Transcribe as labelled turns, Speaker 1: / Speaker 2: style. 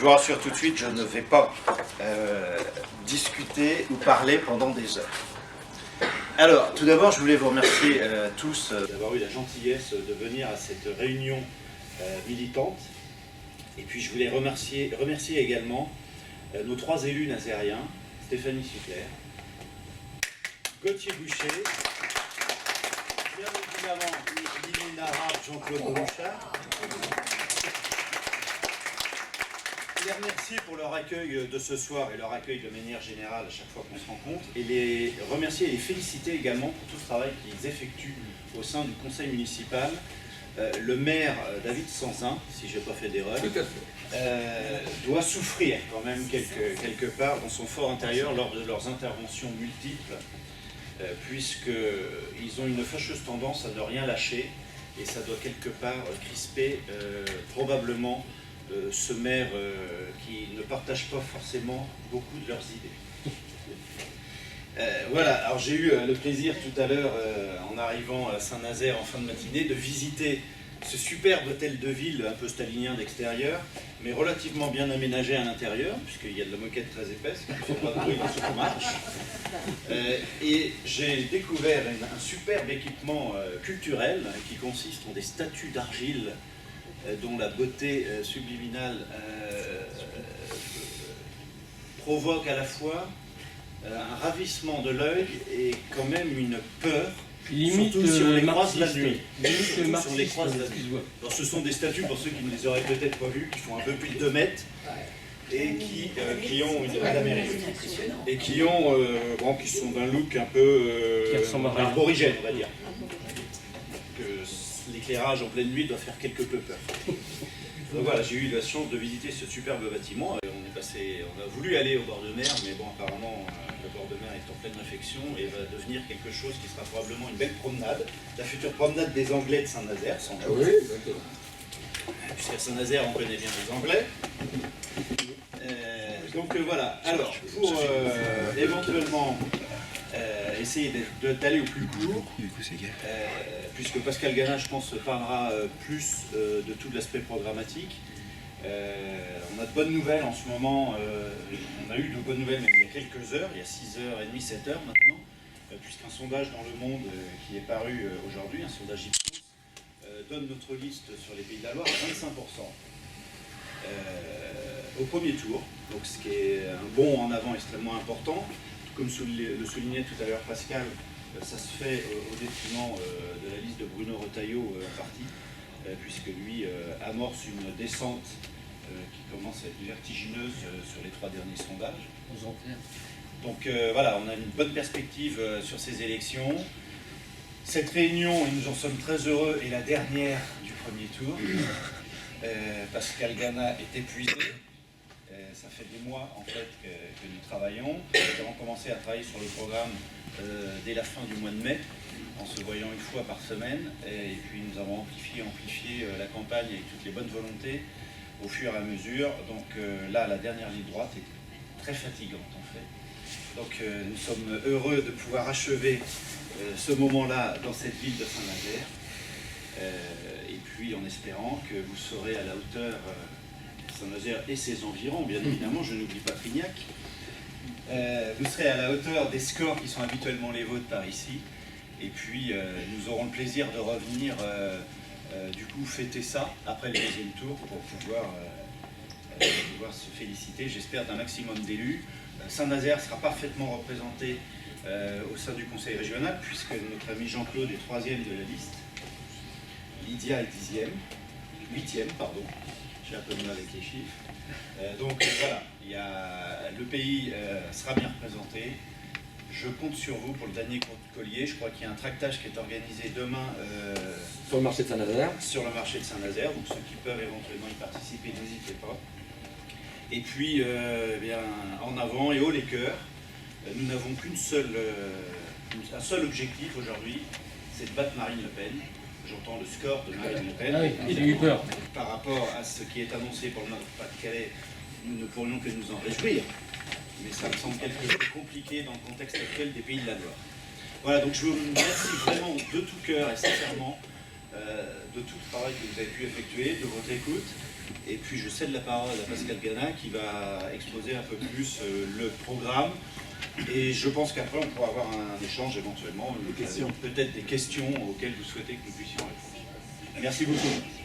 Speaker 1: vous rassure tout de suite, je ne vais pas discuter ou parler pendant des heures. Alors, tout d'abord, je voulais vous remercier tous d'avoir eu la gentillesse de venir à cette réunion militante. Et puis, je voulais remercier également nos 3 élus nazériens, Stéphanie Suclair, Gauthier Boucher, bien évidemment Lily Nara, Jean-Claude Bouchard. Je les remercier pour leur accueil de ce soir et leur accueil de manière générale à chaque fois qu'on se rencontre, et les remercier et les féliciter également pour tout ce travail qu'ils effectuent au sein du conseil municipal. Le maire David Sanzin, si je n'ai pas fait d'erreur, doit souffrir quand même quelque part dans son fort intérieur lors de leurs interventions multiples, puisqu'ils ont une fâcheuse tendance à ne rien lâcher, et ça doit quelque part crisper probablement ce maire qui ne partage pas forcément beaucoup de leurs idées. Voilà, alors j'ai eu le plaisir tout à l'heure, en arrivant à Saint-Nazaire en fin de matinée, de visiter ce superbe hôtel de ville, un peu stalinien d'extérieur, mais relativement bien aménagé à l'intérieur, puisqu'il y a de la moquette très épaisse, qui ne fait pas de bruit lorsqu'on marche. Et j'ai découvert un superbe équipement culturel qui consiste en des statues d'argile dont la beauté subliminale provoque à la fois un ravissement de l'œil et quand même une peur,
Speaker 2: limite
Speaker 1: surtout si on les croise la nuit. Alors, ce sont des statues, pour ceux qui ne les auraient peut-être pas vues, qui font un peu plus de 2 mètres et qui ont une et qui sont d'un look un peu aborigène, on va dire. L'éclairage en pleine nuit doit faire quelque peu peur. Donc voilà, j'ai eu la chance de visiter ce superbe bâtiment. On a voulu aller au bord de mer, mais bon, apparemment, le bord de mer est en pleine réfection et va devenir quelque chose qui sera probablement une belle promenade. La future promenade des Anglais de Saint-Nazaire, sans doute.
Speaker 3: Oui, exactement.
Speaker 1: Puisqu'à Saint-Nazaire, on connaît bien les Anglais. Donc voilà, alors, pour éventuellement essayer d'aller au plus court, puisque Pascal Gana, je pense, parlera plus de tout l'aspect programmatique. On a de bonnes nouvelles en ce moment, on a eu de bonnes nouvelles même il y a quelques heures, il y a 6h30, 7h maintenant, puisqu'un sondage dans Le Monde qui est paru aujourd'hui, un sondage Ipsos, donne notre liste sur les Pays de la Loire à 25%. Au premier tour, donc ce qui est un bond en avant extrêmement important. Comme le soulignait tout à l'heure Pascal, ça se fait au détriment de la liste de Bruno Retailleau en partie, puisque lui amorce une descente qui commence à être vertigineuse sur les 3 derniers sondages. Donc voilà, on a une bonne perspective sur ces élections. Cette réunion, et nous en sommes très heureux, est la dernière du premier tour. Pascal Gana est épuisé. Ça fait des mois en fait que nous travaillons. Nous avons commencé à travailler sur le programme dès la fin du mois de mai, en se voyant une fois par semaine. Et puis nous avons amplifié la campagne avec toutes les bonnes volontés au fur et à mesure. Donc là, la dernière ligne droite est très fatigante en fait. Donc nous sommes heureux de pouvoir achever ce moment-là dans cette ville de Saint-Nazaire. Et puis en espérant que vous serez à la hauteur Saint-Nazaire et ses environs, bien évidemment, je n'oublie pas Frignac. Vous serez à la hauteur des scores qui sont habituellement les vôtres par ici. Et puis nous aurons le plaisir de revenir du coup fêter ça après le 2e tour pour pouvoir se féliciter, j'espère, d'un maximum d'élus. Saint-Nazaire sera parfaitement représenté au sein du conseil régional, puisque notre ami Jean-Claude est 3e de la liste, Lydia est 8e, pardon. J'ai un peu de mal avec les chiffres. Donc voilà, le pays sera bien représenté. Je compte sur vous pour le dernier collier. Je crois qu'il y a un tractage qui est organisé demain
Speaker 3: sur le marché de Saint-Nazaire.
Speaker 1: Sur le marché de Saint-Nazaire. Donc ceux qui peuvent éventuellement y participer, n'hésitez pas. Et puis, en avant et haut les cœurs. Nous n'avons qu'un seul objectif aujourd'hui, c'est de battre Marine Le Pen. J'entends le score de Marine Le Pen.
Speaker 2: Ah oui, il a eu peur.
Speaker 1: Par rapport à ce qui est annoncé pour le Nord-Pas-de-Calais, nous ne pourrions que nous en réjouir. Mais ça me semble quelque peu compliqué dans le contexte actuel des Pays de la Loire. Voilà, donc je vous remercie vraiment de tout cœur et sincèrement de tout le travail que vous avez pu effectuer, de votre écoute. Et puis je cède la parole à Pascal Gana qui va exposer un peu plus le programme. Et je pense qu'après on pourra avoir un échange éventuellement, peut-être des questions auxquelles vous souhaitez que nous puissions répondre. Merci beaucoup.